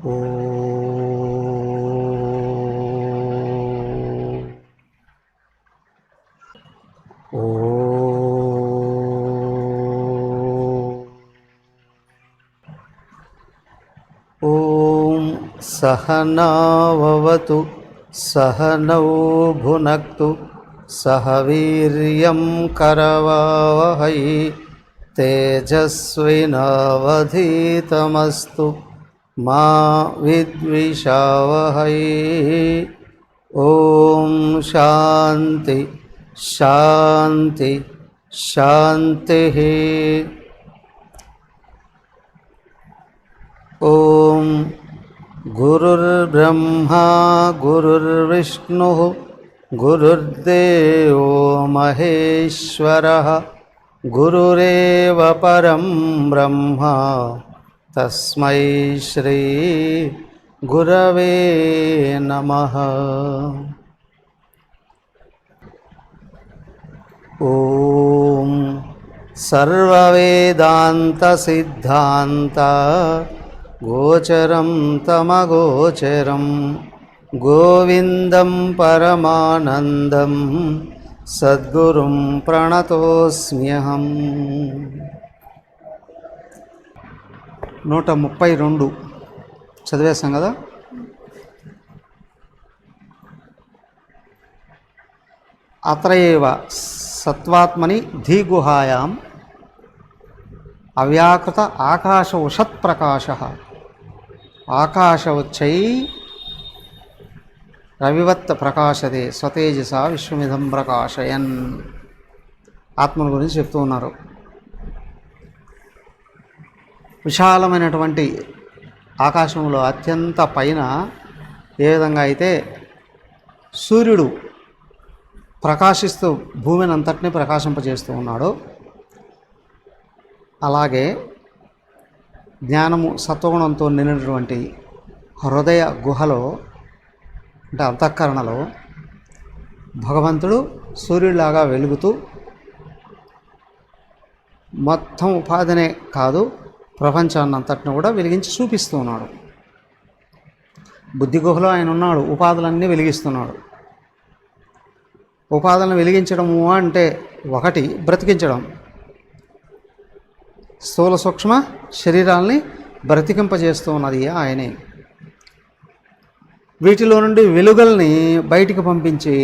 ఓ ఓం సహనావవతు సహనౌ భునక్తు సహ వీర్యం కరవావహై తేజస్వినావధీతమస్తు మా విద్విషావహై. ఓం శాంతి శాంతి శాంతి. ఓం గురుర్బ్రహ్మా గురుర్విష్ణుః గురుర్దేవో మహేశ్వరః గురురేవ పరం బ్రహ్మ తస్మై శ్రీ గురవే నమః. ఓం సర్వవేదాంత సిద్ధాంత గోచరం తమగోచరం గోవిందం పరమానందం సద్గురుం ప్రణతోస్మ్యహం. 132 చదివేస్తాం కదా. అత్రయేవ సత్వాత్మని ధీగుహాయాం అవ్యాకృత ఆకాశౌషత్ ప్రకాశ. ఆకాశవచ్చై రవివత్ ప్రకాశతే స్వతేజస విశ్వమిదం ప్రకాశయన్. ఆత్మల గురించి చెప్తూ ఉన్నారు. విశాలమైనటువంటి ఆకాశంలో అత్యంత పైన ఏ విధంగా అయితే సూర్యుడు ప్రకాశిస్తూ భూమిని అంతటినీ ప్రకాశింపజేస్తూ ఉన్నాడో, అలాగే జ్ఞానము సత్వగుణంతో నిండినటువంటి హృదయ గుహలో అంటే అంతఃకరణలో భగవంతుడు సూర్యుడిలాగా వెలుగుతూ మొత్తం ఉపాధినే కాదు ప్రపంచాన్ని అంతటిని కూడా వెలిగించి చూపిస్తూ ఉన్నాడు. బుద్ధి గుహలో ఆయన ఉన్నాడు, ఉపాధులన్నీ వెలిగిస్తున్నాడు. ఉపాధులను వెలిగించడము అంటే ఒకటి బ్రతికించడం, స్థూల సూక్ష్మ శరీరాల్ని బ్రతికింపజేస్తూ ఉన్నది ఆయనే. వీటిలో నుండి వెలుగుల్ని బయటికి పంపించి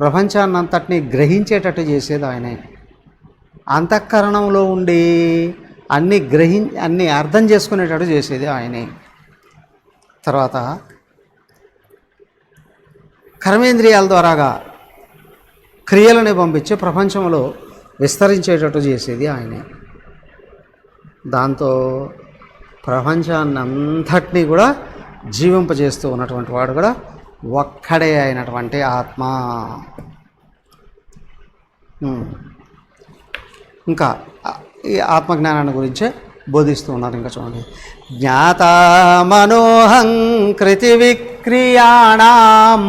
ప్రపంచాన్ని అంతటినీ గ్రహించేటట్టు చేసేది ఆయనే. అంతఃకరణంలో ఉండి అన్నీ అర్థం చేసుకునేటట్టు చేసేది ఆయనే. తర్వాత కర్మేంద్రియాల ద్వారాగా క్రియలని పంపించి ప్రపంచంలో విస్తరించేటట్టు చేసేది ఆయనే. దాంతో ప్రపంచాన్ని అంతటినీ కూడా జీవింపజేస్తూ ఉన్నటువంటి వాడు కూడా ఒక్కడే అయినటువంటి ఆత్మ. ఇంకా ఈ ఆత్మజ్ఞానాన్ని గురించే బోధిస్తూ ఉన్నారు. ఇంకా చూడండి. జ్ఞాతా మనోహం కృతి విక్రియాణం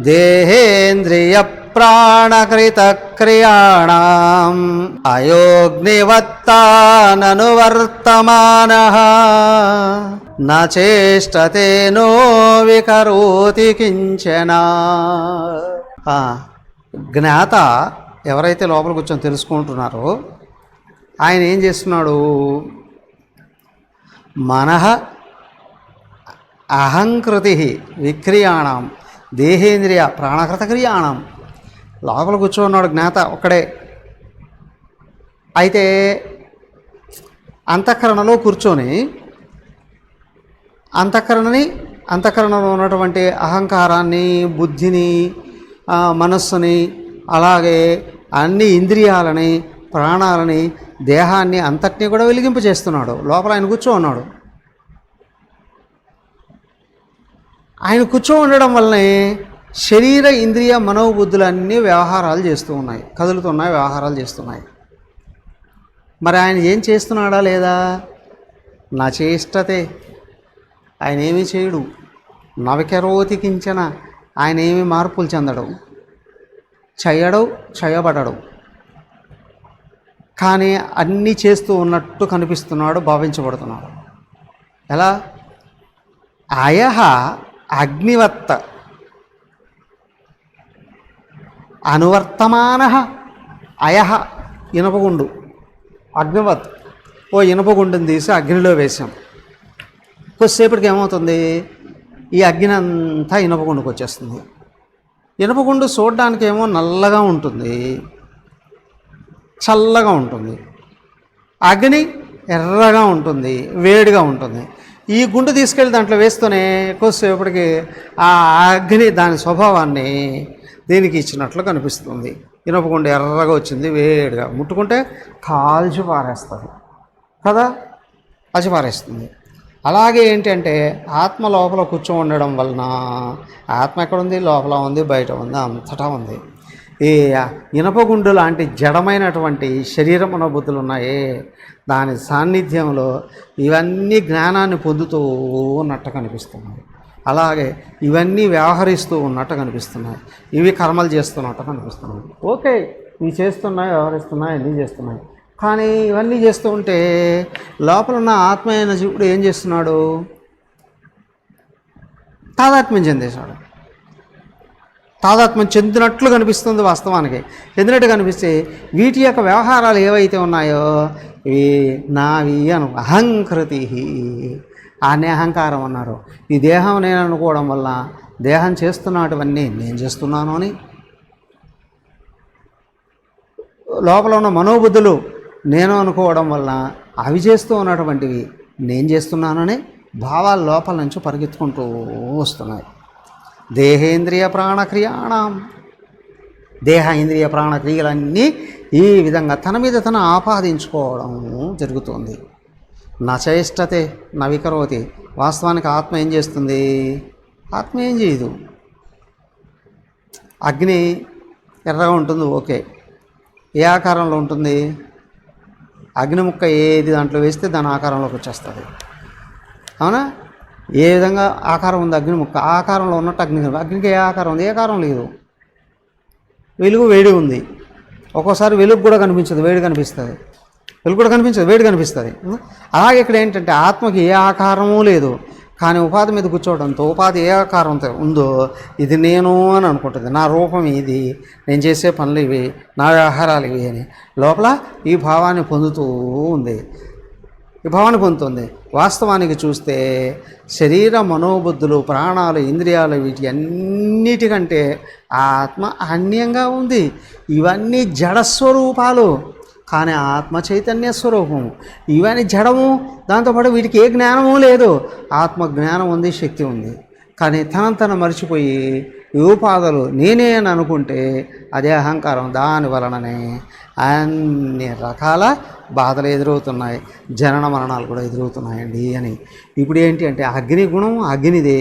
దేహేంద్రియ ప్రాణకృత క్రియాణం అయోగ్నివత్తాననువర్తమానః నచేష్టతే నో వికరోతి కించన. జ్ఞాత ఎవరైతే లోపల కూర్చొని తెలుసుకుంటున్నారో ఆయన ఏం చేస్తున్నాడు? మనః అహంకృతి విక్రియాణం దేహేంద్రియ ప్రాణకృత క్రియాణం. లోపల కూర్చోన్నాడు జ్ఞాత ఒక్కడే. అయితే అంతఃకరణలో కూర్చొని అంతఃకరణలో ఉన్నటువంటి అహంకారాన్ని, బుద్ధిని, మనస్సుని, అలాగే అన్ని ఇంద్రియాలని, ప్రాణాలని, దేహాన్ని అంతటినీ కూడా వెలిగింపజేస్తున్నాడు. లోపల ఆయన కూర్చో ఉన్నాడు. ఆయన కూర్చో ఉండడం వల్లనే శరీర ఇంద్రియ మనోబుద్ధులు అన్నీ వ్యవహారాలు చేస్తూ ఉన్నాయి, కదులుతున్నాయి, వ్యవహారాలు చేస్తున్నాయి. మరి ఆయన ఏం చేస్తున్నాడా లేదా? నా చేష్టతే, ఆయన ఏమీ చేయడు. నవకెరోతి కించన, ఆయన ఏమీ మార్పులు చెందడు, చేయబడడు. కానీ అన్నీ చేస్తూ ఉన్నట్టు కనిపిస్తున్నాడు, భావించబడుతున్నాడు. ఎలా? అయహ అగ్నివత్త అనువర్తమాన. అయహ ఇనపగుండు, అగ్నివత్ ఓ ఇనపగుండుని తీసి అగ్నిలో వేసాం. కొద్దిసేపటికి ఏమవుతుంది, ఈ అగ్ని అంతా ఇనపగుండుకు వచ్చేస్తుంది. ఇనపగుండు చూడడానికి ఏమో నల్లగా ఉంటుంది, చల్లగా ఉంటుంది. అగ్ని ఎర్రగా ఉంటుంది, వేడిగా ఉంటుంది. ఈ గుండు తీసుకెళ్ళి దాంట్లో వేస్తూనే కొద్దిసేపటికి ఆ అగ్ని దాని స్వభావాన్ని దీనికి ఇచ్చినట్లు కనిపిస్తుంది. ఇనపగుండు ఎర్రగా వచ్చింది, వేడిగా ముట్టుకుంటే కాల్చి పారేస్తుంది కదా, కాల్చి పారేస్తుంది. అలాగే ఏంటంటే ఆత్మ లోపల కూర్చో ఉండడం వలన, ఆత్మ ఎక్కడుంది, లోపల ఉంది, బయట ఉంది, అంతటా ఉంది. ఈ ఇనపగుండు లాంటి జడమైనటువంటి శరీరమున బుద్ధులు ఉన్నాయే, దాని సాన్నిధ్యంలో ఇవన్నీ జ్ఞానాన్ని పొందుతూ ఉన్నట్టు కనిపిస్తున్నాయి. అలాగే ఇవన్నీ వ్యవహరిస్తూ ఉన్నట్టు కనిపిస్తున్నాయి. ఇవి కర్మలు చేస్తున్నట్టు కనిపిస్తున్నాయి. ఓకే, ఇవి చేస్తున్నాయి, వ్యవహరిస్తున్నాయి, అన్నీ చేస్తున్నాయి. కానీ ఇవన్నీ చేస్తూ ఉంటే లోపల ఉన్న ఆత్మ అయిన జీవుడు ఏం చేస్తున్నాడు? తాదాత్మ్యం చెందేశాడు. తాదాత్మ్యం చెందినట్లు కనిపిస్తుంది. వాస్తవానికి చెందినట్టు కనిపిస్తే వీటి యొక్క వ్యవహారాలు ఏవైతే ఉన్నాయో ఇవి నావి అను అహంకృతి, అనే అహంకారం అన్నారు. ఈ దేహం నేను అనుకోవడం వల్ల దేహం చేస్తున్నటువన్నీ నేను చేస్తున్నాను అని, లోపల ఉన్న మనోబుద్ధులు నేను అనుకోవడం వల్ల అవి చేస్తూ ఉన్నటువంటివి నేను చేస్తున్నానని భావాలు లోపల నుంచి పరిగెత్తుకుంటూ వస్తున్నాయి. దేహేంద్రియ ప్రాణక్రియాణం, దేహ ఇంద్రియ ప్రాణక్రియలన్నీ ఈ విధంగా తన మీద తను ఆపాదించుకోవడం జరుగుతుంది. నచేష్టతే నవికరోతి. వాస్తవానికి ఆత్మ ఏం చేస్తుంది? ఆత్మ ఏం చేయదు. అగ్ని ఎర్రగా ఉంటుంది, ఓకే. ఏ ఆకారంలో ఉంటుంది? అగ్ని ముక్క ఏది దాంట్లో వేస్తే దాని ఆకారంలోకి వచ్చేస్తుంది, అవునా? ఏ విధంగా ఆకారం ఉంది అగ్ని ముక్క, ఆకారంలో ఉన్నట్టు అగ్నికి ఏ ఆకారం ఉంది? ఏ ఆకారం లేదు. వెలుగు వేడి ఉంది, ఒక్కోసారి వెలుగు కూడా కనిపించదు, వేడి కనిపిస్తుంది. వెలుగు కూడా కనిపించదు, వేడి కనిపిస్తుంది. అలాగే ఇక్కడ ఏంటంటే ఆత్మకి ఏ ఆకారమూ లేదు, కానీ ఉపాధి మీద కూర్చోవడంతో ఉపాధి ఏ ఆకారం ఉందో ఇది నేను అని అనుకుంటుంది. నా రూపం ఇది, నేను చేసే పనులు ఇవి, నా వ్యవహారాలు ఇవి అని లోపల ఈ భావాన్ని పొందుతూ ఉంది. ఈ భావాన్ని పొందుతుంది. వాస్తవానికి చూస్తే శరీర మనోబుద్ధులు, ప్రాణాలు, ఇంద్రియాలు వీటి అన్నిటికంటే ఆత్మ అన్యంగా ఉంది. ఇవన్నీ జడస్వరూపాలు, కానీ ఆత్మ చైతన్య స్వరూపము. ఇవన్నీ జడము, దాంతోపాటు వీటికి ఏ జ్ఞానము లేదు. ఆత్మ జ్ఞానం ఉంది, శక్తి ఉంది. కానీ తన మర్చిపోయి ఉపాధులు నేనే అని అనుకుంటే అదే అహంకారం. దాని వలననే అన్ని రకాల బాధలు ఎదురవుతున్నాయి, జనన మరణాలు కూడా ఎదురవుతున్నాయండి అని. ఇప్పుడు ఏంటి అంటే అగ్ని గుణం అగ్నిదే,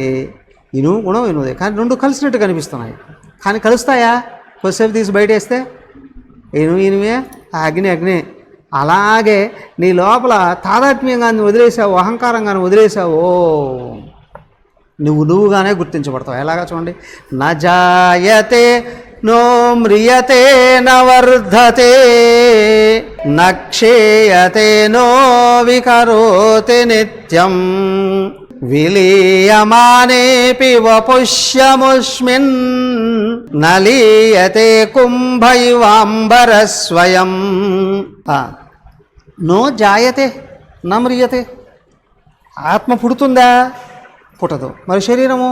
ఇనుము గుణం ఇనుదే, కానీ రెండు కలిసినట్టు కనిపిస్తున్నాయి. కానీ కలుస్తాయా? కొద్దిసేపు తీసి బయట వేస్తే ఇనుమే, అగ్ని అగ్ని. అలాగే నీ లోపల తాదాత్మ్యంగాన్ని వదిలేసావు, అహంకారంగాన్ని వదిలేసావు, నువ్వుగానే గుర్తించబడతావు. ఎలాగా చూడండి, నజాయతే నో మ్రియతే నవర్ధతే నక్షేయతే నో వికరోతి నిత్యం విలీయమానేపి వపుష్యముష్మిన్ నలీయతే కుంభైవాంబరస్వయం. నో జాయతే న మ్రియతే. ఆత్మ పుడుతుందా? పుట్టదు. మరి శరీరము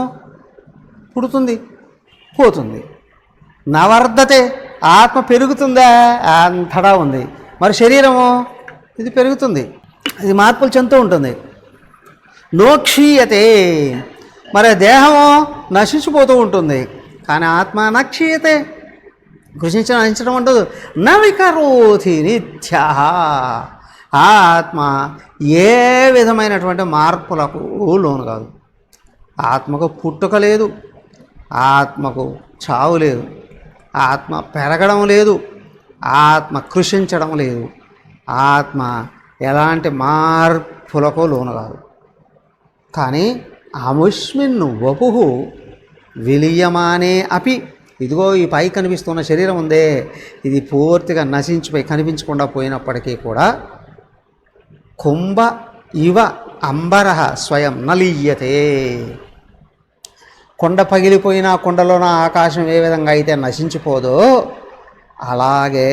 పుడుతుంది, పోతుంది. నవర్ధతే. ఆత్మ పెరుగుతుందా? అంతటా ఉంది. మరి శరీరము ఇది పెరుగుతుంది, ఇది మార్పులు చెందుతూ ఉంటుంది. నోక్షీయతే. మరి దేహము నశించిపోతూ ఉంటుంది, కానీ ఆత్మ నక్షీయతే. నశించడం ఉండదు. నవికరోతి నిత్య. ఆత్మ ఏ విధమైనటువంటి మార్పులకు లోను కాదు. ఆత్మకు పుట్టుక లేదు, ఆత్మకు చావు లేదు, ఆత్మ పెరగడం లేదు, ఆత్మ కృషించడం లేదు, ఆత్మ ఎలాంటి మార్పులకు లోను కాదు. కానీ అముష్మిన్ను వపుహు విలీయమానే అపి. ఇదిగో ఈ పై కనిపిస్తున్న శరీరం ఉందే, ఇది పూర్తిగా నశించిపోయి కనిపించకుండా పోయినప్పటికీ కూడా కుంభ ఇవ అంబరః స్వయం నలీయతే. కొండ పగిలిపోయినా కొండలోన ఆకాశం ఏ విధంగా అయితే నశించిపోదో అలాగే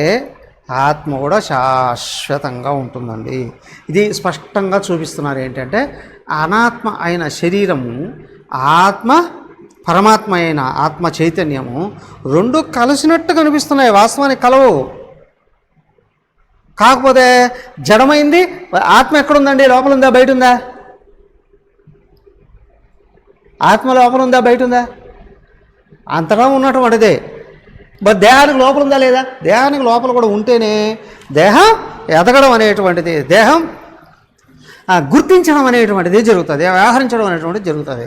ఆత్మ కూడా శాశ్వతంగా ఉంటుందండి. ఇది స్పష్టంగా చూపిస్తున్నారు. ఏంటంటే అనాత్మ అయిన శరీరము, ఆత్మ పరమాత్మ అయిన ఆత్మ చైతన్యము రెండు కలిసినట్టు కనిపిస్తున్నాయి, వాస్తవానికి కలవు. కాకపోతే జడమైంది. ఆత్మ ఎక్కడుందండి? లోపల ఉందా బయట ఉందా? ఆత్మ లోపల ఉందా బయట ఉందా? అంతటా ఉన్నటువంటిదే. మరి దేహానికి లోపల ఉందా లేదా? దేహానికి లోపల కూడా ఉంటేనే దేహం ఎదగడం అనేటువంటిది, దేహం గుర్తించడం అనేటువంటిది జరుగుతుంది, వ్యవహరించడం అనేటువంటిది జరుగుతుంది.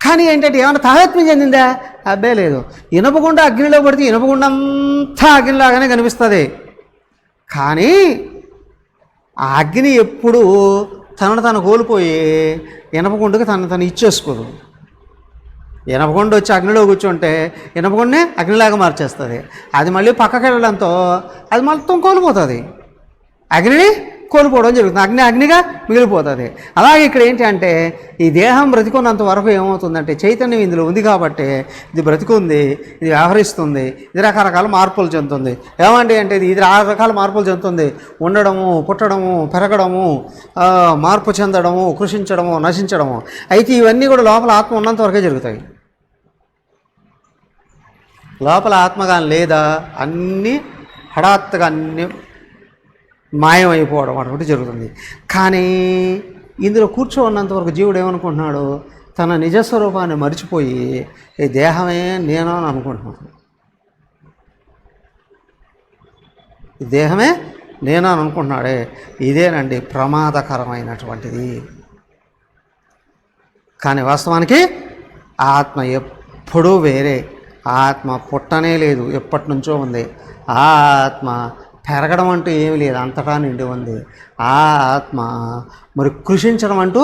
కానీ ఏంటంటే ఏమైనా తాదాత్మ్యం చెందిందా? అబ్బే లేదు. ఇనుపగుండ అగ్నిలో పడితే ఇనుపగుండ అంతా అగ్నిలాగానే కనిపిస్తుంది. కానీ ఆ అగ్ని ఎప్పుడు తనను కోల్పోయి ఇనపగుండకి తను ఇచ్చేసుకోదు. ఇనపగుండ వచ్చి అగ్నిలో కూర్చుంటే ఇనపగుండనే అగ్నిలాగా మార్చేస్తుంది. అది మళ్ళీ పక్కకి వెళ్ళడంతో అది మొత్తం కోల్పోతుంది, అగ్నిని కోల్పోవడం జరుగుతుంది, అగ్నిగా మిగిలిపోతుంది. అలాగే ఇక్కడ ఏంటి అంటే ఈ దేహం బ్రతికున్నంత వరకు ఏమవుతుందంటే చైతన్యం ఇందులో ఉంది కాబట్టి ఇది బ్రతికుంది, ఇది వ్యవహరిస్తుంది, ఇది రకరకాల మార్పులు చెందుతుంది. ఏమండి అంటే ఇది రకరకాల మార్పులు చెందుతుంది. ఉండడము, పుట్టడము, పెరగడము, మార్పు చెందడము, కృషించడము, నశించడము. అయితే ఇవన్నీ కూడా లోపల ఆత్మ ఉన్నంత వరకే జరుగుతాయి. లోపల ఆత్మగా లేదా అన్నీ హఠాత్తుగా అన్నీ మాయమైపోవడం అటువంటి జరుగుతుంది. కానీ ఇందులో ఉన్నంతవరకు జీవుడు ఏమనుకుంటున్నాడు? తన నిజస్వరూపాన్ని మరిచిపోయి ఈ దేహమే నేను అని అనుకుంటున్నాడు. ఈ దేహమే నేను అని అనుకుంటున్నాడే, ఇదేనండి ప్రమాదకరమైనటువంటిది. కానీ వాస్తవానికి ఆత్మ ఎప్పుడూ వేరే. ఆత్మ పుట్టనే లేదు, ఎప్పటి నుంచో ఉంది. ఆ ఆత్మ పెరగడం అంటూ ఏమీ లేదు, అంతటా నిండి ఉంది. ఆ ఆత్మ మరి కృషించడం అంటూ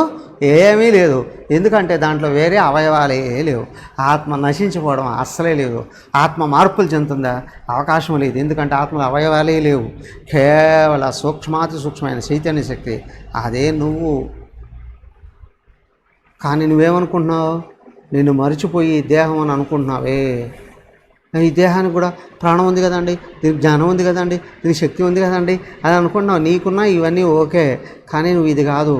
ఏమీ లేదు, ఎందుకంటే దాంట్లో వేరే అవయవాలే లేవు. ఆత్మ నశించిపోవడం అస్సలే లేదు. ఆత్మ మార్పులు చెందుతుందా? అవకాశం లేదు, ఎందుకంటే ఆత్మలో అవయవాలే లేవు. కేవల సూక్ష్మాతి సూక్ష్మమైన చైతన్య శక్తి, అదే నువ్వు. కానీ నువ్వేమనుకుంటున్నావు? నిన్ను మరిచిపోయి దేహం అని అనుకుంటున్నావే. ఈ దేహానికి కూడా ప్రాణం ఉంది కదండి, దీనికి జ్ఞానం ఉంది కదండి, దీనికి శక్తి ఉంది కదండి అని అనుకుంటున్నావు. నీకున్నా ఇవన్నీ ఓకే, కానీ నువ్వు ఇది కాదు.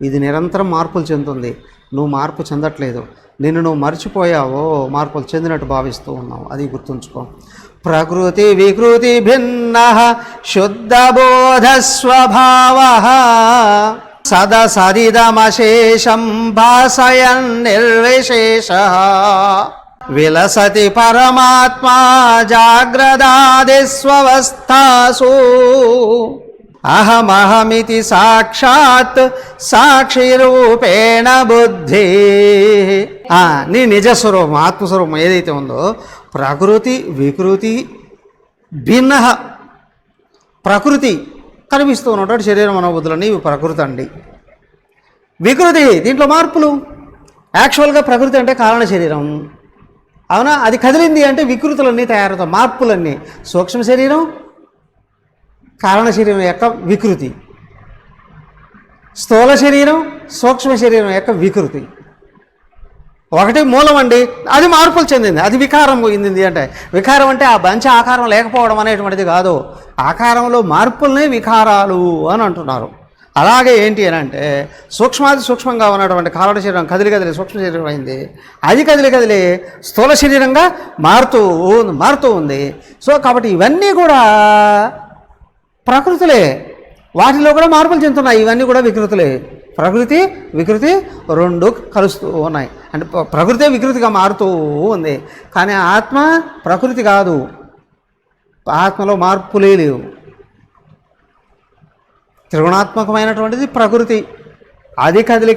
ఇది నిరంతరం మార్పులు చెందుతుంది, నువ్వు మార్పు చెందట్లేదు. నిన్ను నువ్వు మర్చిపోయావో మార్పులు చెందినట్టు భావిస్తూ ఉన్నావు, అది గుర్తుంచుకో. ప్రకృతి వికృతి భిన్న శుద్ధబోధ స్వభావ సదసరిదమశేషం భాసయన్ నిర్విశేష విలసతి పరమాత్మా జాగ్రదాదిస్వస్థాసు అహమహమితి సాక్షాత్ సాక్షిరూపేణ బుద్ధి. నీ నిజస్వరూపం, ఆత్మస్వరూపం ఏదైతే ఉందో, ప్రకృతి వికృతి భిన్న. ప్రకృతి కనిపిస్తూ ఉన్నటువంటి శరీరం మనోబుద్ధులని ఇవి ప్రకృతి అండి. వికృతి దీంట్లో మార్పులు. యాక్చువల్గా ప్రకృతి అంటే కారణ శరీరం, అవునా? అది కదిలింది అంటే వికృతులన్నీ తయారవుతాయి, మార్పులన్నీ. సూక్ష్మ శరీరం కారణ శరీరం యొక్క వికృతి, స్థూల శరీరం సూక్ష్మ శరీరం యొక్క వికృతి. ఒకటి మూలం అండి, అది మార్పులు చెందింది, అది వికారం పొందింది. అంటే వికారం అంటే ఆ బంచ ఆకారం లేకపోవడం అనేటువంటిది కాదు, ఆకారంలో మార్పులనే వికారాలు అని అంటున్నారు. అలాగే ఏంటి అని అంటే సూక్ష్మాది సూక్ష్మంగా ఉన్నటువంటి కారణ శరీరం కదిలి సూక్ష్మ శరీరం అయింది, అది కదిలి స్థూల శరీరంగా మారుతూ ఉంది. సో కాబట్టి ఇవన్నీ కూడా ప్రకృతులే, వాటిలో కూడా మార్పులు చెందుతున్నాయి. ఇవన్నీ కూడా వికృతులే. ప్రకృతి వికృతి రెండు కలుస్తూ ఉన్నాయి. అంటే ప్రకృతి వికృతిగా మారుతూ ఉంది, కానీ ఆత్మ ప్రకృతి కాదు, ఆత్మలో మార్పులే లేవు. త్రిగుణాత్మకమైనటువంటిది ప్రకృతి, అది కదిలి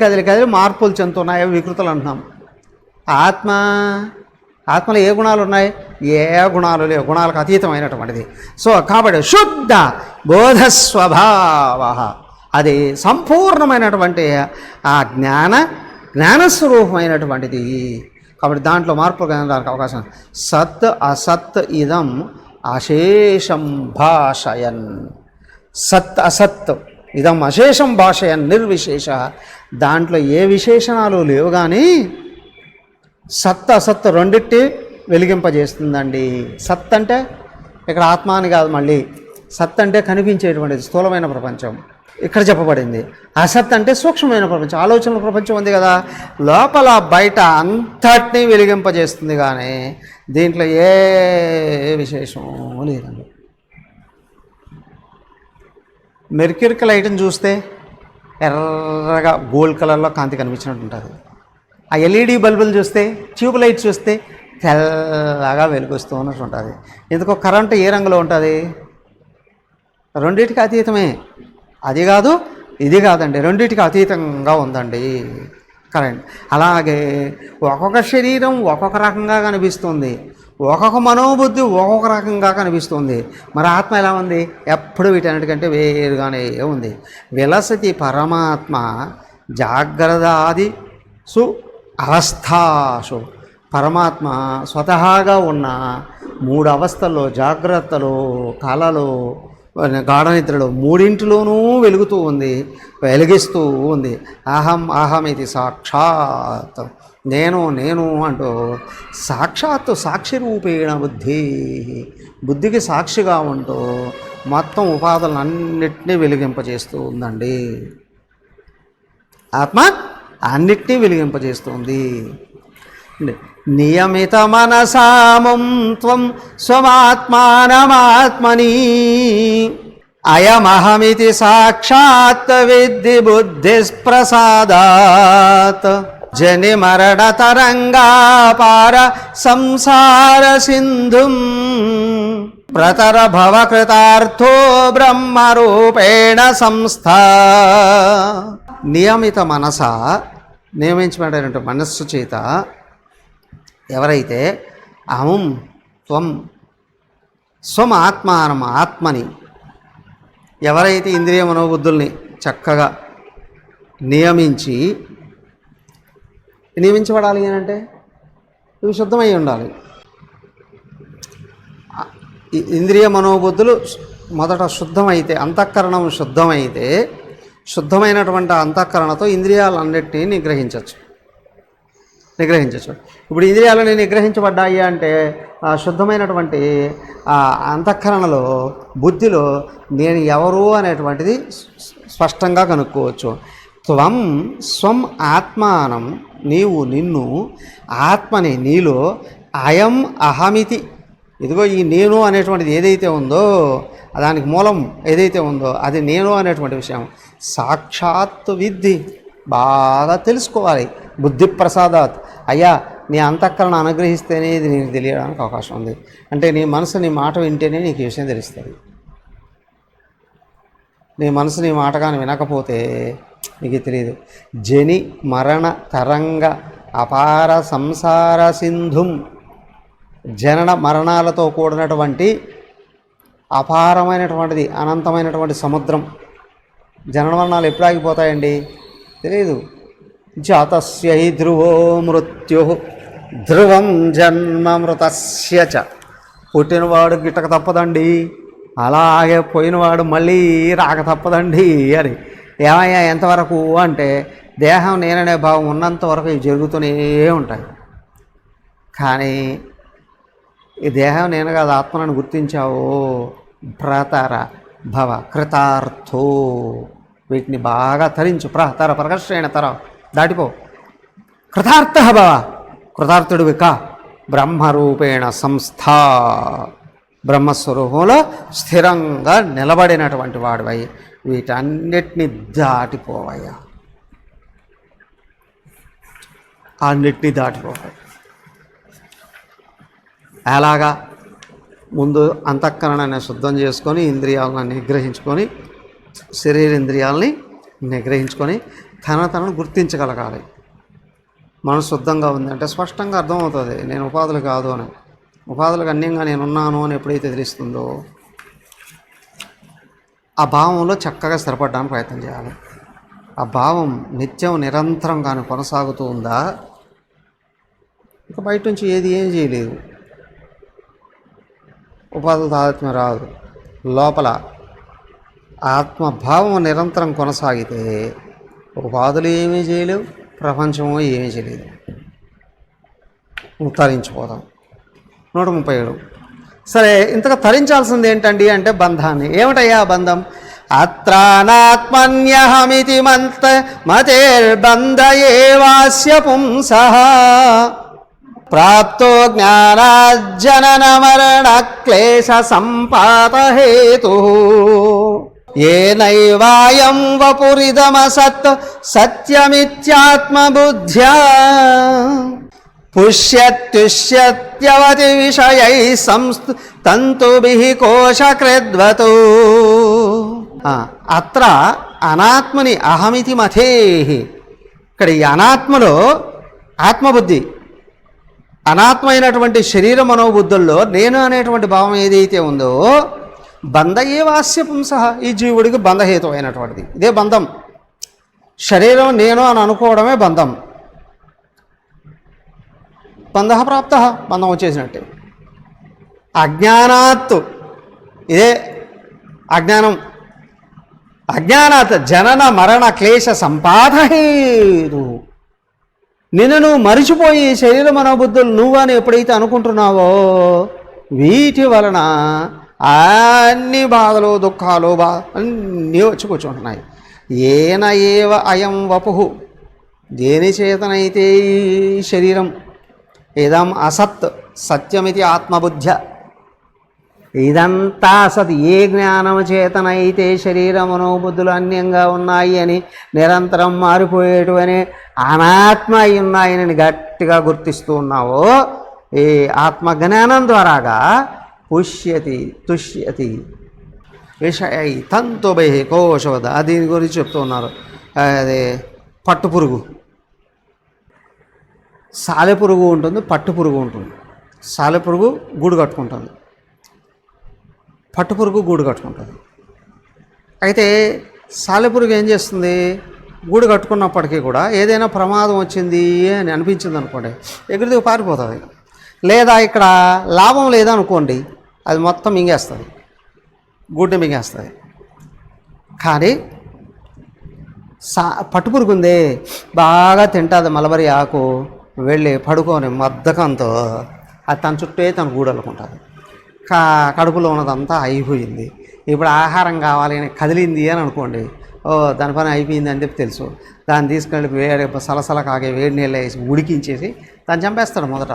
మార్పులు చెందుతున్నాయి, వికృతులు అంటున్నాం. ఆత్మలో ఏ గుణాలు ఉన్నాయి? ఏ గుణాలు లేవు, గుణాలకు అతీతమైనటువంటిది. సో కాబట్టి శుద్ధ బోధస్వభావ, అది సంపూర్ణమైనటువంటి ఆ జ్ఞానస్వరూపమైనటువంటిది. కాబట్టి దాంట్లో మార్పు దానికి అవకాశం. సత్ అసత్ ఇదం అశేషం భాషయన్. సత్ అసత్ ఇదం అశేషం భాషయన్ నిర్విశేష. దాంట్లో ఏ విశేషణాలు లేవు కానీ సత్ అసత్ రెండిట్టి వెలిగింపజేస్తుందండి. సత్ అంటే ఇక్కడ ఆత్మ అని కాదు, మళ్ళీ సత్ అంటే కనిపించేటువంటిది స్థూలమైన ప్రపంచం ఇక్కడ చెప్పబడింది. అసత్ అంటే సూక్ష్మమైన ప్రపంచం, ఆలోచనల ప్రపంచం ఉంది కదా, లోపల బయట అంతటినీ వెలిగింపజేస్తుంది. కానీ దీంట్లో ఏ విశేషం లేదండి. మెర్క్యూరీ లైట్ని చూస్తే ఎర్రగా గోల్డ్ కలర్లో కాంతి కనిపించినట్టు ఉంటుంది. ఆ ఎల్ఈడి బల్బులు చూస్తే, ట్యూబ్ లైట్ చూస్తే తెల్లగా వెలుగుస్తూ ఉన్నట్టు ఉంటుంది. ఎందుకో కరెంటు ఏ రంగులో ఉంటుంది? రెండింటికి అతీతమే. అది కాదు ఇది కాదండి, రెండింటికి అతీతంగా ఉందండి కరెంట్. అలాగే ఒక్కొక్క శరీరం ఒక్కొక్క రకంగా కనిపిస్తుంది, ఒక్కొక్క మనోబుద్ధి ఒక్కొక్క రకంగా కనిపిస్తుంది. మరి ఆత్మ ఎలా ఉంది? ఎప్పుడు వీటన్నిటికంటే వేరుగానే ఉంది. విలసతి పరమాత్మ జాగ్రత్తాది సు అవస్థాసు. పరమాత్మ స్వతహాగా ఉన్న 3 అవస్థల్లో, జాగ్రత్తలో, కళలో, గాఢనిద్రలో, మూడింటిలోనూ వెలుగుతూ ఉంది, వెలిగిస్తూ ఉంది. అహం అహం ఇది సాక్షాత్, నేను నేను అంటూ సాక్షాత్తు సాక్షి రూపేణ బుద్ధికి సాక్షిగా ఉంటూ మొత్తం ఉపాధులన్నిటినీ వెలిగింపజేస్తూ ఉందండి. ఆత్మ అన్నిటినీ వెలిగింపజేస్తుంది. నియమిత మనసామం త్వం స్వమాత్మానమాత్మని అయమహమితి సాక్షాత్ విద్ధి బుద్ధిస్ప్రసాదాత్ జని మరణ తరంగాపార సంసార సింధుం ప్రతర భవ కృతార్థో బ్రహ్మరూపేణ సంస్థ. నియమిత మనస, నియమించబడినటువంటి మనస్సు చేత ఎవరైతే అహం త్వం స్వం ఆత్మానం ఆత్మని ఎవరైతే ఇంద్రియ మనోబుద్ధుల్ని చక్కగా నియమించబడాలి అని అంటే ఇవి శుద్ధమై ఉండాలి. ఇంద్రియ మనోబుద్ధులు మొదట శుద్ధమైతే, అంతఃకరణం శుద్ధమైతే, శుద్ధమైనటువంటి అంతఃకరణతో ఇంద్రియాలన్నిటినీ నిగ్రహించవచ్చు. ఇప్పుడు ఇంద్రియాలని నిగ్రహించబడ్డాయి అంటే శుద్ధమైనటువంటి అంతఃకరణలో, బుద్ధిలో నేను ఎవరు అనేటువంటిది స్పష్టంగా కనుక్కోవచ్చు. త్వం స్వం ఆత్మానం, నీవు నిన్ను, ఆత్మని నీలో, అయం అహమితి, ఇదిగో ఈ నేను అనేటువంటిది ఏదైతే ఉందో, దానికి మూలం ఏదైతే ఉందో అది నేను అనేటువంటి విషయం సాక్షాత్తు విద్ధి, బాగా తెలుసుకోవాలి. బుద్ధి ప్రసాదాత్, అయ్యా నీ అంతఃకరణ అనుగ్రహిస్తేనే ఇది నీకు తెలియడానికి అవకాశం ఉంది. అంటే నీ మనసు నీ మాట వింటేనే నీకు ఈ విషయం తెలుస్తుంది. నీ మనసు నీ మాట కానీ వినకపోతే నీకు తెలియదు. జని మరణ తరంగ అపార సంసార సింధుం, జనన మరణాలతో కూడినటువంటి అపారమైనటువంటిది, అనంతమైనటువంటి సముద్రం. జనన మరణాలు ఎప్పుడు ఆగిపోతాయండి? తెలియదు. జాతస్య హి ధ్రువో మృత్యు ధ్రువం జన్మ మృతస్య చ. పుట్టినవాడు గిట్టక తప్పదండి, అలాగే పోయినవాడు మళ్ళీ రాక తప్పదండి అని. ఏమయ్యా ఎంతవరకు అంటే దేహం నేననే భావం ఉన్నంత వరకు ఇవి జరుగుతూనే ఉంటాయి. కానీ ఈ దేహం నేను కాదు, ఆత్మలను గుర్తించావో ప్రతర భవ కృతార్థో, వీటిని బాగా తరించు. ప్రతర ప్రకర్షణ తర, దాటిపో. కృతార్థ భవ, కృతార్థుడివి కా. బ్రహ్మరూపేణ సంస్థ, బ్రహ్మస్వరూపంలో స్థిరంగా నిలబడినటువంటి వాడివై వీటన్నిటిని దాటిపోవయ్యా, అన్నిటినీ దాటిపోవాలి. అలాగా ముందు అంతఃకరణని శుద్ధం చేసుకొని, ఇంద్రియాలను నిగ్రహించుకొని, శరీరేంద్రియాలని నిగ్రహించుకొని తనను గుర్తించగలగాలి. మనసు శుద్ధంగా ఉందంటే స్పష్టంగా అర్థమవుతుంది నేను ఉపాధులు కాదు అని. ఉపాధులకు అన్యంగా నేనున్నాను అని ఎప్పుడైతే తెలుస్తుందో ఆ భావంలో చక్కగా స్థిరపడడానికి ప్రయత్నం చేయాలి. ఆ భావం నిత్యం నిరంతరం కానీ కొనసాగుతూ ఉందా, ఇక బయట నుంచి ఏం చేయలేదు, ఉపాధుల తాదాత్మ్యం రాదు. లోపల ఆత్మభావం నిరంతరం కొనసాగితే ఉపాధులు ఏమీ చేయలేవు, ప్రపంచము ఏమీ చేయలేదు, తరించిపోతాం. 137. సరే, ఇంతగా తరించాల్సింది ఏంటండి అంటే బంధాన్ని. ఏమిటయ్యా బంధం? అత్రానాత్మన్యహమితి మతేర్బంధ ఏవాస్య పుంసః ప్రాప్తో జ్ఞానాజ్జనన మరణ క్లేశ సంపాత హేతు ఏనైవాయం వపురిదమసత్ సత్యమిత్యాత్మబుద్ధ్యా పుష్యత్యుష్యత్యవతి విషయై తంతుభిః కోశకృద్వతు. అత్ర అనాత్మని అహమితి మథేహి. ఇక్కడ ఈ అనాత్మలో ఆత్మబుద్ధి, అనాత్మైనటువంటి శరీర మనోబుద్ధుల్లో నేను అనేటువంటి భావం ఏదైతే ఉందో బంధ ఏవాస్య పుంసః, ఈ జీవుడికి బంధహేతు అయినటువంటిది. ఇదే బంధం. శరీరం నేను అని అనుకోవడమే బంధం. బంధ ప్రాప్త, బంధం వచ్చేసినట్టే. అజ్ఞానాత్, ఇదే అజ్ఞానం. అజ్ఞానాత్ జనన మరణ క్లేశ సంపాదహేతు. నిన్ను నువ్వు మరిచిపోయి శరీర మనోబుద్ధులు నువ్వు అని ఎప్పుడైతే అనుకుంటున్నావో వీటి వలన అన్ని బాధలు దుఃఖాలు అన్నీ వచ్చి కూర్చుంటున్నాయి. ఏన ఏవ అయం వపుః, దేని చేతనైతే ఈ శరీరం ఇదం అసత్ సత్యమితి ఆత్మబుద్ధ్య, ఇదంతా అసత్ ఏ జ్ఞానం చేతనైతే శరీర మనోబుద్ధులు అన్యంగా ఉన్నాయి అని నిరంతరం మారిపోయేటువని అనాత్మ అయి ఉన్నాయని గట్టిగా గుర్తిస్తూ ఉన్నావో ఈ ఆత్మజ్ఞానం ద్వారాగా పుష్యతి తుష్యతి విషయై తంతుభిః కోశవద. దీని గురించి చెప్తూ ఉన్నారు. అదే పట్టుపురుగు, సాలెపురుగు ఉంటుంది, పట్టుపురుగు ఉంటుంది. సాలెపురుగు గూడు కట్టుకుంటుంది, పట్టుపురుగు గూడు కట్టుకుంటుంది. అయితే సాలెపురుగు ఏం చేస్తుంది? గూడు కట్టుకున్నప్పటికీ కూడా ఏదైనా ప్రమాదం వచ్చింది అని అనిపించింది అనుకోండి, ఎగురుదిగా పారిపోతుంది. లేదా ఇక్కడ లాభం లేదనుకోండి, అది మొత్తం మింగేస్తుంది, గూడ్ని మింగేస్తుంది. కానీ పట్టుపురుగు ఉందే, బాగా తింటుంది మలబరి ఆకు, వెళ్ళి పడుకొని మద్దకంతో అది తన చుట్టే తన గూడు అల్లుకుంటుంది. కడుపులో ఉన్నదంతా అయిపోయింది. ఇప్పుడు ఆహారం కావాలి అని కదిలింది అని అనుకోండి, దాని పని అయిపోయింది అని చెప్పి తెలుసు. దాన్ని తీసుకెళ్ళి వేరే సలసల కాగే వేడి నీళ్ళు వేసి ఉడికించేసి దాన్ని చంపేస్తాడు మొదట.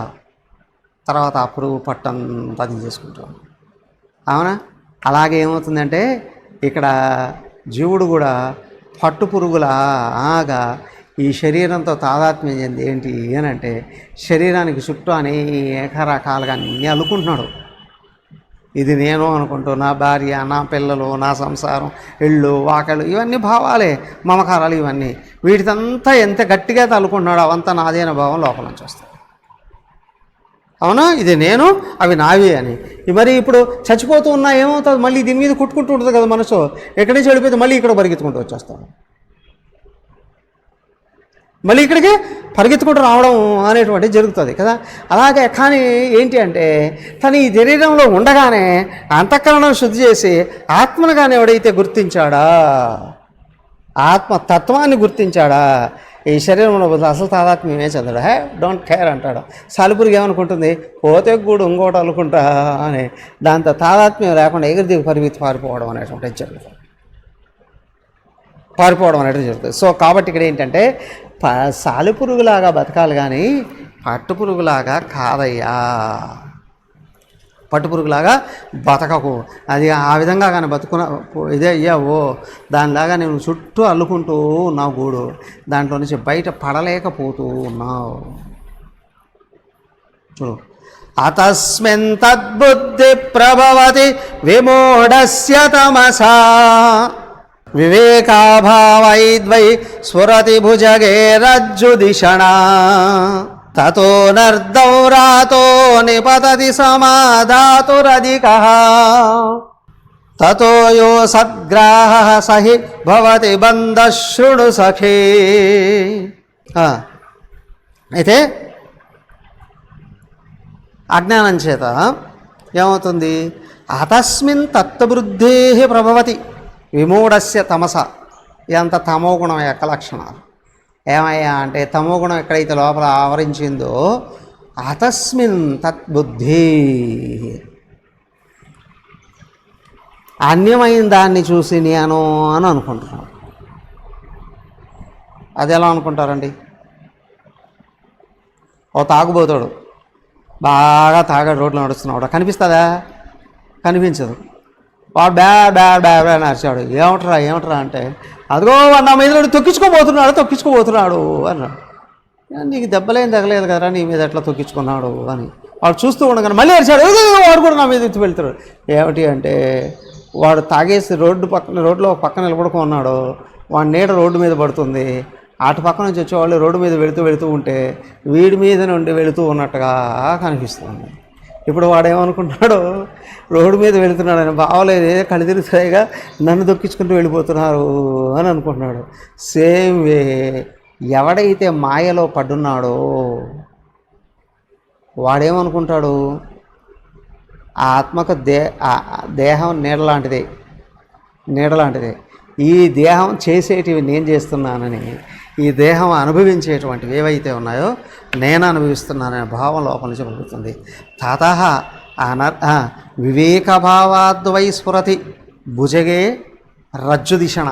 తర్వాత ఆ పురుగు పట్టంతా తీసేసుకుంటాం. అవునా? అలాగే ఏమవుతుందంటే ఇక్కడ జీవుడు కూడా పట్టు పురుగులాగా ఈ శరీరంతో తాదాత్మ్యం చెంది ఏంటి అని అంటే శరీరానికి చుట్టూ అనేక రకాలుగా అన్నీ అల్లుకుంటున్నాడు. ఇది నేను అనుకుంటూ నా భార్య, నా పిల్లలు, నా సంసారం, ఇళ్ళు వాకళ్ళు, ఇవన్నీ భావాలే, మమకారాలు, ఇవన్నీ వీటిదంతా ఎంత గట్టిగా తల్లుకుంటున్నాడు అవంతా నాదేన భావం లోపల నుంచి వస్తుంది. అవునా? ఇది నేను, అవి నావి అని. మరి ఇప్పుడు చచ్చిపోతూ ఉన్నా ఏమవుతుంది? మళ్ళీ దీని మీద కుట్టుకుంటూ ఉంటుంది కదా మనసు. ఎక్కడి నుంచి వెళ్ళిపోతే మళ్ళీ ఇక్కడ పరిగెత్తుకుంటూ వచ్చేస్తాను, మళ్ళీ ఇక్కడికి పరిగెత్తుకుంటూ రావడం అనేటువంటిది జరుగుతుంది కదా. అలాగే కానీ ఏంటి అంటే తను ఈ శరీరంలో ఉండగానే అంతఃకరణం శుద్ధి చేసి ఆత్మను కానీ ఎవడైతే గుర్తించాడా, ఆత్మతత్వాన్ని గుర్తించాడా, ఈ శరీరంలో అసలు తాదాత్మ్యమే చెందడా, డోంట్ కేర్ అంటాడు. సాలిపురుగు ఏమనుకుంటుంది? పోతే కూడా ఇంకోటి అనుకుంటా అని దాంతో తాదాత్మ్యం లేకుండా ఎగిరిదిగి పారిపోవడం అనేటువంటిది జరుగుతుంది, పారిపోవడం అనేటువంటిది జరుగుతుంది. సో కాబట్టి ఇక్కడ ఏంటంటే సాలిపురుగులాగా బతకాలి కానీ పట్టుపురుగులాగా కాదయ్యా, పట్టుపురుగులాగా బతకకు. అది ఆ విధంగా కానీ బతుకున్న ఇదే అయ్యావో దానిలాగా నేను చుట్టూ అల్లుకుంటూ ఉన్నావు గూడు, దాంట్లో నుంచి బయట పడలేకపోతూ ఉన్నావు. చూడు, అతస్మిన్ తద్బుద్ధి ప్రభవతి విమూఢస్య తమసా వివేకాభావైద్వై స్ఫురతి భుజగే రజ్జుదిషణా తతో నర్దౌరాతో నిపతతి సమాధాతురధికః తతో యో సద్గ్రాహః సహి భవతి బంధః శృణు సఖీ. అయితే అజ్ఞానం చేత ఏమవుతుంది? అతస్మిన్ తత్వబుద్ధే ప్రభవతి విమూఢస్య తమస. ఇదంతా తమోగుణం యొక్క లక్షణాలు. ఏమయ్యా అంటే తమోగుణం ఎక్కడైతే లోపల ఆవరించిందో అతస్మిన్ తద్బుద్ధి, అన్యమైన దాన్ని చూసి నేను అని అనుకుంటున్నాను. అది ఎలా అనుకుంటారండి? ఓ తాగుబోతాడు, బాగా తాగాడు, రోడ్లో నడుస్తున్నాడు, కనిపిస్తుందా? కనిపించదు. వాడు బ్యాడ్ బ్యాడ్ బ్యాడ్ బ్యాడ్ నడిచాడు. ఏమిట్రా అంటే అదిగో నా మీద తొక్కించుకోబోతున్నాడు అన్నాడు. నీకు దెబ్బలేం తగలేదు కదరా, నీ మీద ఎట్లా తొక్కించుకున్నాడు అని వాడు చూస్తూ ఉండగానే మళ్ళీ అరిచాడు. వాడు కూడా నా మీద ఎత్తి వెళ్తాడు. ఏమిటి అంటే వాడు తాగేసి రోడ్లో పక్కన నిలబడుకో ఉన్నాడు. వాడి నీడ రోడ్డు మీద పడుతుంది. అటు పక్క నుంచి వచ్చేవాళ్ళు రోడ్డు మీద వెళుతూ ఉంటే వీడి మీద నుండి వెళుతూ ఉన్నట్టుగా కనిపిస్తుంది. ఇప్పుడు వాడు ఏమనుకుంటున్నాడు, రోడ్డు మీద వెళుతున్నాడని, బావలేదే కళ్ళు తిరుగుతాయిగా, నన్ను దొక్కించుకుంటూ వెళ్ళిపోతున్నారు అని అనుకుంటున్నాడు. సేమ్ వే ఎవడైతే మాయలో పడ్డున్నాడో వాడేమనుకుంటాడు, ఆ ఆత్మకు దేహం నీడలాంటిదే. ఈ దేహం చేసేటివి నేను చేస్తున్నానని, ఈ దేహం అనుభవించేటువంటివి ఏవైతే ఉన్నాయో నేను అనుభవిస్తున్నాననే భావం లోపల నుంచి పలుకుతుంది. తతః వివేకభావాద్వై స్ఫురతి భుజగే రజ్జుదిషణ.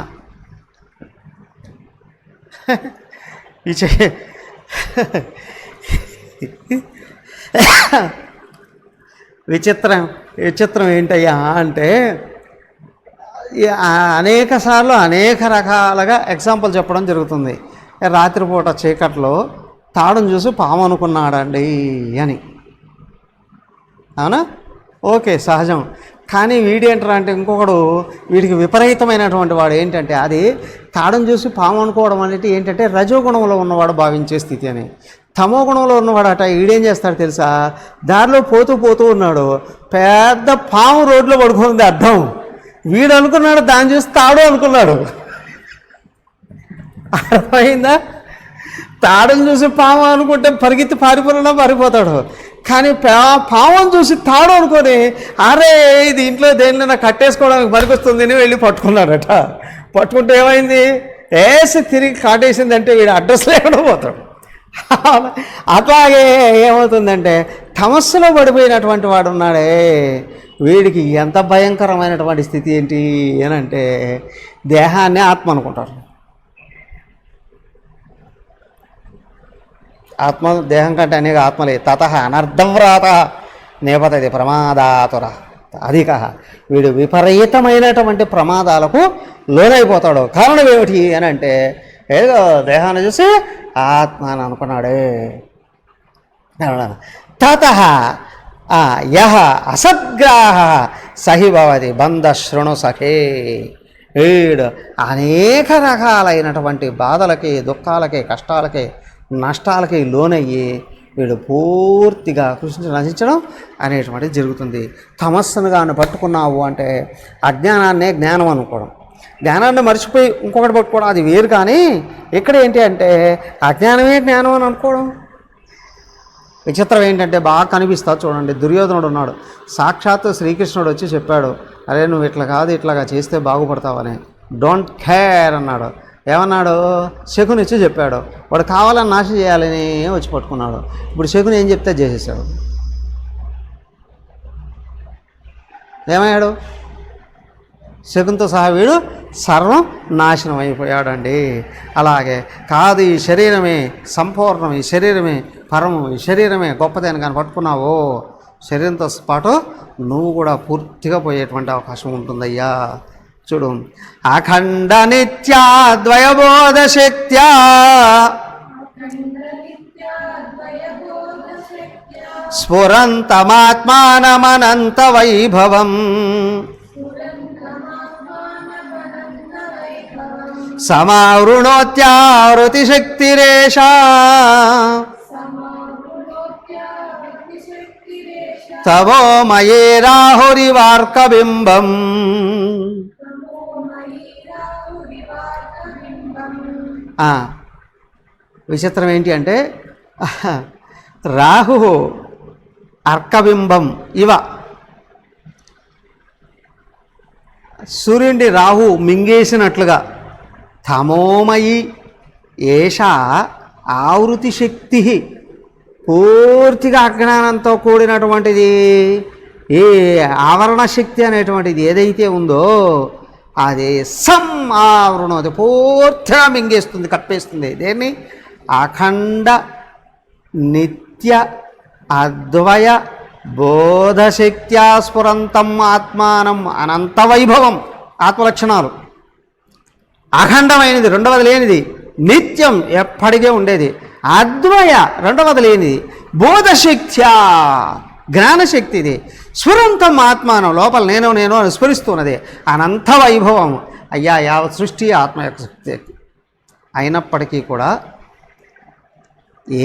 విచిత్రం ఏంటయ్యా అంటే అనేక సార్లు అనేక రకాలుగా ఎగ్జాంపుల్ చెప్పడం జరుగుతుంది. రాత్రిపూట చీకట్లో తాడును చూసి పాము అనుకున్నాడండి అని, అవునా? ఓకే, సహజం. కానీ వీడేంటారా అంటే ఇంకొకడు, వీడికి విపరీతమైనటువంటి వాడు ఏంటంటే అది తాడును చూసి పాము అనుకోవడం అనేది ఏంటంటే రజోగుణంలో ఉన్నవాడు భావించే స్థితి అని. తమో గుణంలో ఉన్నవాడట వీడేం చేస్తాడు తెలుసా, దారిలో పోతూ ఉన్నాడు, పెద్ద పాము రోడ్లో పడుకుంది అడ్డం. వీడు అనుకున్నాడు దాన్ని చూసి తాడు అనుకున్నాడు. అర్థమైందా? తాడుని చూసి పాము అనుకుంటే పరిగెత్తి పారిపోతాడు. కానీ పాముని చూసి తాడు అనుకొని అరే ఇది ఇంట్లో దేనిలో కట్టేసుకోవడానికి పనికొస్తుంది అని వెళ్ళి పట్టుకున్నాడట. పట్టుకుంటే ఏమైంది, వేసి తిరిగి కాటేసిందంటే వీడు అడ్రస్ లేకుండా పోతాడు. అట్లాగే ఏమవుతుందంటే తమస్సులో పడిపోయినటువంటి వాడు ఉన్నాడే, వీడికి ఎంత భయంకరమైనటువంటి స్థితి ఏంటి అని అంటే దేహాన్ని ఆత్మ అనుకుంటారు. ఆత్మ దేహం కంటే అనేక ఆత్మలే. తతః అనర్ధవ్రాత నేపథ్యది ప్రమాదాతుర అధిక. వీడు విపరీతమైనటువంటి ప్రమాదాలకు లోనైపోతాడు. కారణం ఏమిటి అని అంటే ఏదో దేహాన్ని చూసి ఆత్మ అని అనుకున్నాడే. తతః యహ అసద్గ్రాహ సహి భవతి బంధ శృణు సఖే. వీడు అనేక రకాలైనటువంటి బాధలకి, దుఃఖాలకి, కష్టాలకి, నష్టాలకి లోనయ్యి వీడు పూర్తిగా కృషించి నశించడం అనేటువంటిది జరుగుతుంది. తమస్సును పట్టుకున్నావు అంటే అజ్ఞానాన్నే జ్ఞానం అనుకోవడం, జ్ఞానాన్ని మర్చిపోయి ఇంకొకటి పట్టుకోవడం అది వేరు. కానీ ఇక్కడ ఏంటి అంటే అజ్ఞానమే జ్ఞానం అని అనుకోవడం. విచిత్రం ఏంటంటే బాగా కనిపిస్తా చూడండి, దుర్యోధనుడు ఉన్నాడు, సాక్షాత్తు శ్రీకృష్ణుడు వచ్చి చెప్పాడు, అరే నువ్వు ఇట్లా కాదు ఇట్లాగా చేస్తే బాగుపడతావని, డోంట్ కేర్ అన్నాడు. ఏమన్నాడు, శకుని ఇచ్చి చెప్పాడు, వాడు కావాలని నాశనం చేయాలని వచ్చి పట్టుకున్నాడు. ఇప్పుడు శకుని ఏం చెప్తే చేసేసాడు. ఏమయ్యాడు, శకునితో సహా వీడు సర్వం నాశనం అయిపోయాడండి. అలాగే కాదు, ఈ శరీరమే సంపూర్ణం, ఈ శరీరమే పరమం, ఈ శరీరమే గొప్పదని కానీ పట్టుకున్నావో శరీరంతో పాటు నువ్వు కూడా పూర్తిగా పోయేటువంటి అవకాశం ఉంటుందయ్యా. చూడు, అఖండ నిత్యాద్వయబోధ శక్త్యా స్ఫురంతమాత్మానమనంత వైభవం సమావృణోత్యావృతి శక్తిరేషా తవో మయేరాహురివార్కబింబం. విచిత్రం ఏంటి అంటే రాహు అర్కబింబం ఇవ, సూర్యుడి రాహు మింగేసినట్లుగా తమోమయి ఏష ఆవృతి శక్తి, పూర్తిగా అజ్ఞానంతో కూడినటువంటిది ఏ ఆవరణ శక్తి అనేటువంటిది ఏదైతే ఉందో అది ఆవరణం, అది పూర్తిగా మింగేస్తుంది, కప్పేస్తుంది. దేన్ని? అఖండ నిత్య అద్వయ బోధశక్త్యా స్ఫురంతం ఆత్మానం అనంత వైభవం. ఆత్మలక్షణాలు అఖండమైనది, రెండవది లేనిది, నిత్యం ఎప్పటికే ఉండేది, అద్వయ రెండవది లేనిది, బోధశక్త్యా జ్ఞానశక్తి, ఇది స్ఫురంతం ఆత్మానం లోపల నేను నేను అని స్ఫురిస్తున్నది, అనంత వైభవం. అయ్యా యావత్ సృష్టి ఆత్మ యొక్క శక్తి అయినప్పటికీ కూడా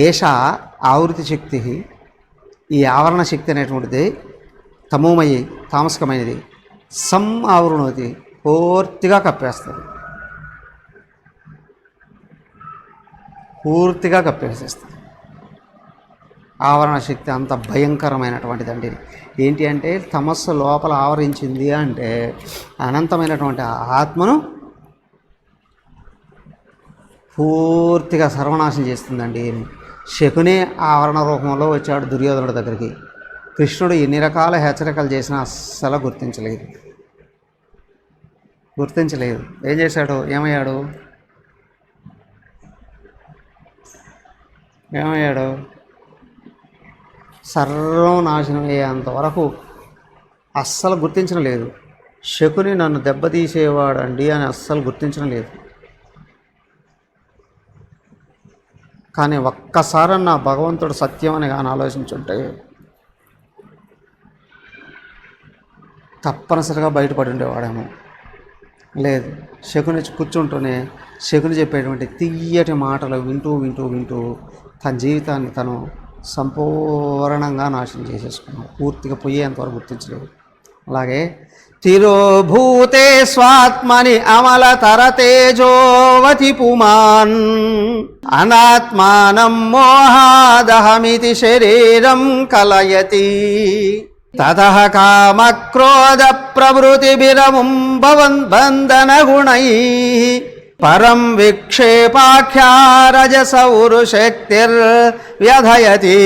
ఏష ఆవృతి శక్తి, ఈ ఆవరణ శక్తి అనేటువంటిది తమోమయి తామసికమైనది, ఆవరణది పూర్తిగా కప్పేస్తుంది, పూర్తిగా కప్పేసేస్తుంది. ఆవరణ శక్తి అంత భయంకరమైనటువంటిదండి. ఏంటి అంటే తమస్సు లోపల ఆవరించింది అంటే అనంతమైనటువంటి ఆత్మను పూర్తిగా సర్వనాశనం చేస్తుందండి. శకునే ఆవరణ రూపంలో వచ్చాడు దుర్యోధనుడి దగ్గరికి. కృష్ణుడు ఎన్ని రకాల హెచ్చరికలు చేసినా అస్సలు గుర్తించలేదు. ఏం చేశాడు? ఏమయ్యాడు? సర్వం నాశనం అయ్యేంతవరకు అస్సలు గుర్తించడం లేదు. శకుని నన్ను దెబ్బతీసేవాడండి అని అస్సలు గుర్తించడం లేదు. కానీ ఒక్కసారి నా భగవంతుడు సత్యం అని కానీ ఆలోచించుంటే తప్పనిసరిగా బయటపడి ఉండేవాడేమో. లేదు, శకుని కూర్చుంటూనే శకుని చెప్పేటువంటి తీయటి మాటలు వింటూ తన జీవితాన్ని తను సంపూర్ణంగా నాశనం చేసేసుకున్నాడు. పూర్తిగా పోయేంతవరకు గుర్తించలేదు. అలాగే తిరోభూతే స్వాత్మని అమల తరతేజోవతి పుమాన్ అనాత్మానం మోహాదహమితి శరీరం కలయతి తతః కామక్రోధ ప్రవృతిభిరముం బంధన గుణై పరం విక్షేపాఖ్యారజసౌరుశక్తిర్వ్యధయతి.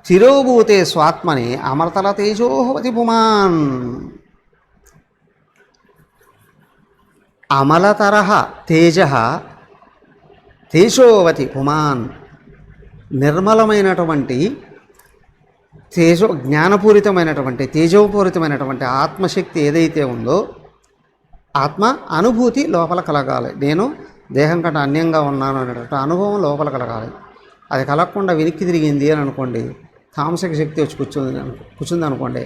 తిరోభూతే స్వాత్మని అమరతల తేజోవతి పుమాన్. అమలతరః తేజోవతి పుమాన్, నిర్మలమైనటువంటి జ్ఞానపూరితమైనటువంటి తేజోపూరితమైనటువంటి ఆత్మశక్తి ఏదైతే ఉందో, ఆత్మ అనుభూతి లోపల కలగాలి. నేను దేహం కంటే అన్యంగా ఉన్నాను అనేటువంటి అనుభవం లోపల కలగాలి. అది కలగకుండా వెనక్కి తిరిగింది అని అనుకోండి, తామసిక శక్తి వచ్చి కూర్చుంది అనుకోండి,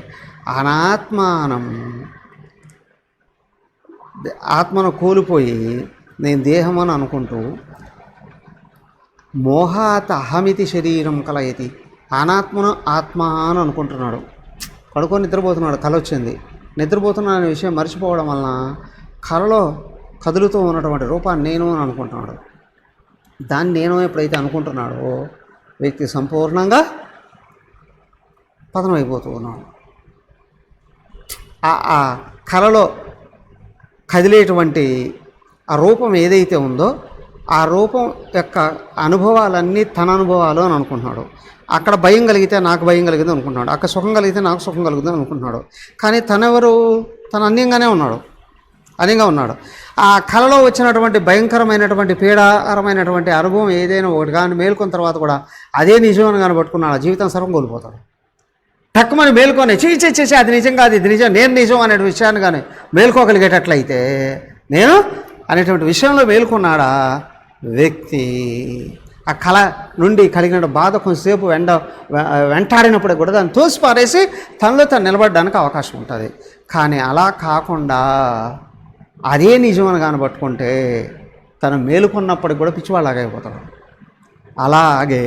అనాత్మానం ఆత్మను కోల్పోయి నేను దేహం అని అనుకుంటూ మోహాత అహమితి శరీరం కలయతి, అనాత్మను ఆత్మ అని అనుకుంటున్నాడు. పడుకొని నిద్రపోతున్నాడు, కల వచ్చింది, నిద్రపోతున్నాడు అనే విషయం మర్చిపోవడం వలన కలలో కదులుతూ ఉన్నటువంటి రూపాన్ని నేను అని అనుకుంటున్నాడు. దాన్ని నేను ఎప్పుడైతే అనుకుంటున్నాడో వ్యక్తి సంపూర్ణంగా పతనమైపోతూ ఉన్నాడు. ఆ కలలో కదిలేటువంటి ఆ రూపం ఏదైతే ఉందో ఆ రూపం యొక్క అనుభవాలన్నీ తన అనుభవాలు అని అనుకుంటున్నాడు. అక్కడ భయం కలిగితే నాకు భయం కలిగింది అనుకుంటున్నాడు, అక్కడ సుఖం కలిగితే నాకు సుఖం కలుగుతుంది అనుకుంటున్నాడు. కానీ తనెవరు? తను అన్యంగా ఉన్నాడు. ఆ కళలో వచ్చినటువంటి భయంకరమైనటువంటి పీడాకరమైనటువంటి అనుభవం ఏదైనా ఒకటి కానీ మేల్కొన్న తర్వాత కూడా అదే నిజం అని కానీ పట్టుకున్నాడు, జీవితం సర్వం కోల్పోతాడు. టక్కుమని మేల్కొని చేసి అది నిజం కాదు, ఇది నిజం, నేను నిజం అనే విషయాన్ని కానీ మేల్కోగలిగేటట్లయితే, నేను అనేటువంటి విషయంలో మేల్కొన్నాడా వ్యక్తి, ఆ కళ నుండి కలిగిన బాధ కొంచెంసేపు వెంటాడినప్పుడు కూడా దాన్ని తోసిపారేసి తనలో తను నిలబడడానికి అవకాశం ఉంటుంది. కానీ అలా కాకుండా అదే నిజం అని కానీ పట్టుకుంటే తను మేలుకున్నప్పటికి కూడా పిచ్చివాళ్ళలాగా అయిపోతాడు. అలాగే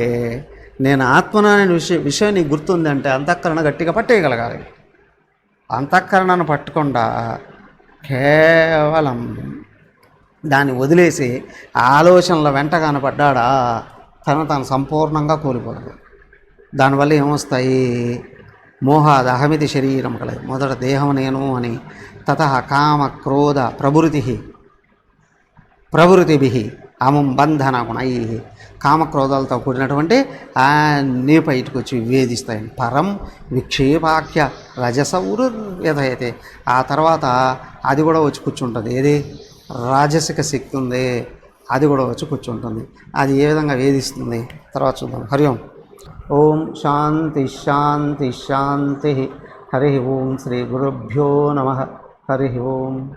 నేను ఆత్మను అనే విషయం నీకు గుర్తుందంటే అంతఃకరణ గట్టిగా పట్టేయగలగాలి. అంతఃకరణను పట్టకుండా కేవలం దాన్ని వదిలేసి ఆలోచనల వెంట కనపడ్డా తను సంపూర్ణంగా కోల్పోతాడు. దానివల్ల ఏమొస్తాయి? మోహాద అహమితి శరీరం కలదు. మొదట దేహం నేను అని, తతః కామ క్రోధ ప్రవృతి ప్రవృతిభి అమం బంధన గుణై, కామక్రోధాలతో కూడినటువంటి అన్నీ బయటకు వచ్చి వేధిస్తాయి. పరం విక్షేపాఖ్య రజసౌరు వ్యధయతే, ఆ తర్వాత అది కూడా వచ్చి కూర్చుంటుంది. ఏది రాజసిక శక్తి ఉంది, అది కూడా వచ్చి కూర్చుంటుంది. అది ఏ విధంగా వేధిస్తుంది తర్వాత చూద్దాం. హరి ఓం. ఓం శాంతి శాంతి శాంతి. హరి ఓం. శ్రీ గురుభ్యో నమః. హరి ఓం.